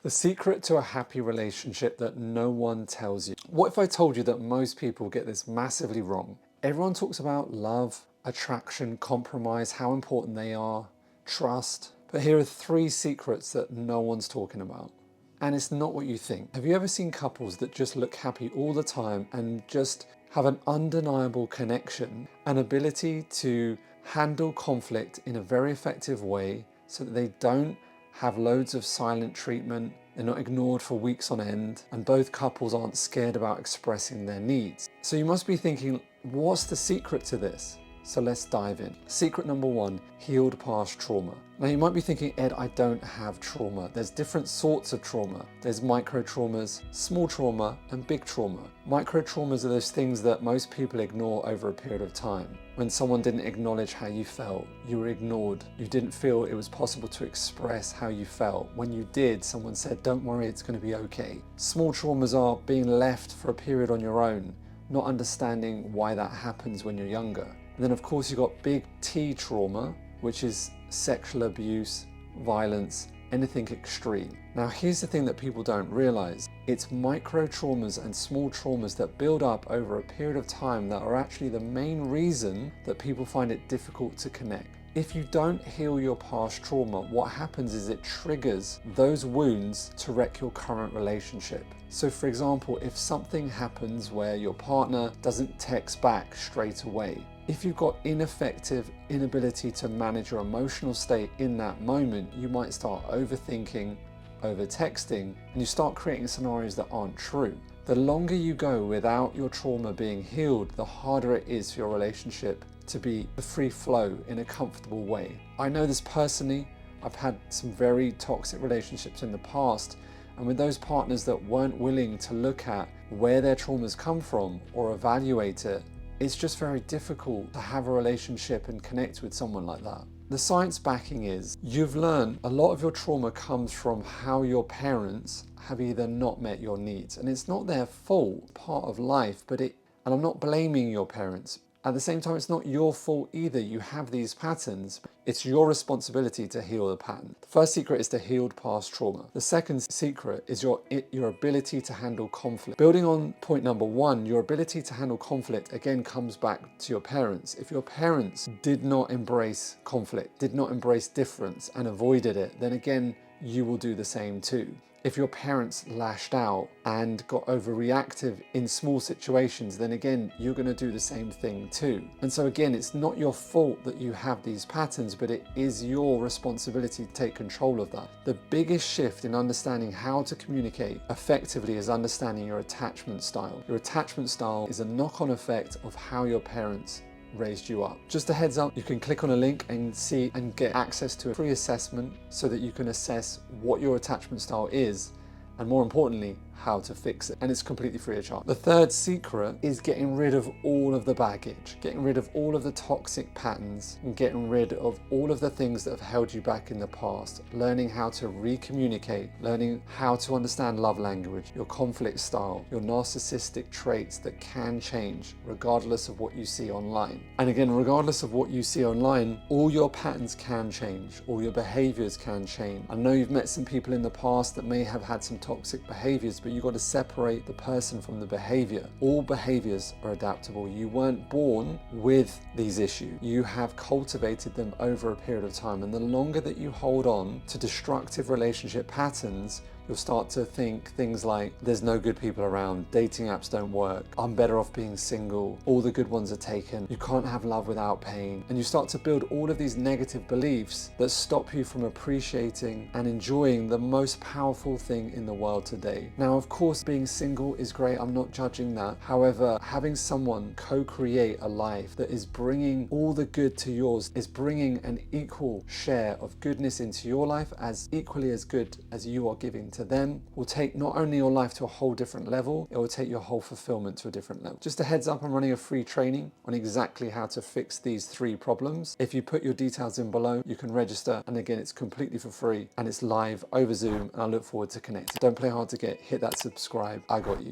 The secret to a happy relationship that no one tells you. What if I told you that most people get this massively wrong? Everyone talks about love, attraction, compromise, how important they are, trust. But here are 3 secrets that no one's talking about. And it's not what you think. Have you ever seen couples that just look happy all the time and just have an undeniable connection, an ability to handle conflict in a very effective way so that they don't have loads of silent treatment, they're not ignored for weeks on end, and both couples aren't scared about expressing their needs? So you must be thinking, what's the secret to this? So let's dive in. Secret number 1, healed past trauma. Now you might be thinking, Ed, I don't have trauma. There's different sorts of trauma. There's micro traumas, small trauma, and big trauma. Micro traumas are those things that most people ignore over a period of time. When someone didn't acknowledge how you felt, you were ignored. You didn't feel it was possible to express how you felt. When you did, someone said, don't worry, it's going to be okay. Small traumas are being left for a period on your own, not understanding why that happens when you're younger. And then of course you've got big T trauma, which is sexual abuse, violence, anything extreme. Now here's the thing that people don't realize. It's micro traumas and small traumas that build up over a period of time that are actually the main reason that people find it difficult to connect. If you don't heal your past trauma, what happens is it triggers those wounds to wreck your current relationship. So for example, if something happens where your partner doesn't text back straight away, if you've got ineffective inability to manage your emotional state in that moment, you might start overthinking, over texting, and you start creating scenarios that aren't true. The longer you go without your trauma being healed, the harder it is for your relationship to be a free flow in a comfortable way. I know this personally. I've had some very toxic relationships in the past, and with those partners that weren't willing to look at where their traumas come from or evaluate it, it's just very difficult to have a relationship and connect with someone like that. The science backing is, you've learned a lot of your trauma comes from how your parents have either not met your needs. And it's not their fault, part of life, and I'm not blaming your parents. At the same time, it's not your fault either. You have these patterns. It's your responsibility to heal the pattern. The first secret is to heal past trauma. The second secret is your ability to handle conflict. Building on point number 1, your ability to handle conflict again comes back to your parents. If your parents did not embrace conflict, did not embrace difference and avoided it, then again, you will do the same too. If your parents lashed out and got overreactive in small situations, then again, you're going to do the same thing too. And so again, it's not your fault that you have these patterns, but it is your responsibility to take control of that. The biggest shift in understanding how to communicate effectively is understanding your attachment style. Your attachment style is a knock-on effect of how your parents raised you up. Just a heads up, you can click on a link and see and get access to a free assessment so that you can assess what your attachment style is, and more importantly, how to fix it. And it's completely free of charge. The third secret is getting rid of all of the baggage, getting rid of all of the toxic patterns, and getting rid of all of the things that have held you back in the past. Learning how to recommunicate, learning how to understand love language, your conflict style, your narcissistic traits that can change regardless of what you see online. And again, regardless of what you see online, all your patterns can change, all your behaviors can change. I know you've met some people in the past that may have had some toxic behaviors, but you've got to separate the person from the behavior. All behaviors are adaptable. You weren't born with these issues. You have cultivated them over a period of time. And the longer that you hold on to destructive relationship patterns, you'll start to think things like, there's no good people around, dating apps don't work, I'm better off being single, all the good ones are taken, you can't have love without pain. And you start to build all of these negative beliefs that stop you from appreciating and enjoying the most powerful thing in the world today. Now, of course, being single is great, I'm not judging that. However, having someone co-create a life that is bringing all the good to yours, is bringing an equal share of goodness into your life as equally as good as you are giving to them, will take not only your life to a whole different level, it will take your whole fulfillment to a different level. Just a heads up, I'm running a free training on exactly how to fix these 3 problems. If you put your details in below, you can register, and again, it's completely for free and it's live over Zoom, and I look forward to connecting. Don't play hard to get, hit that subscribe, I got you.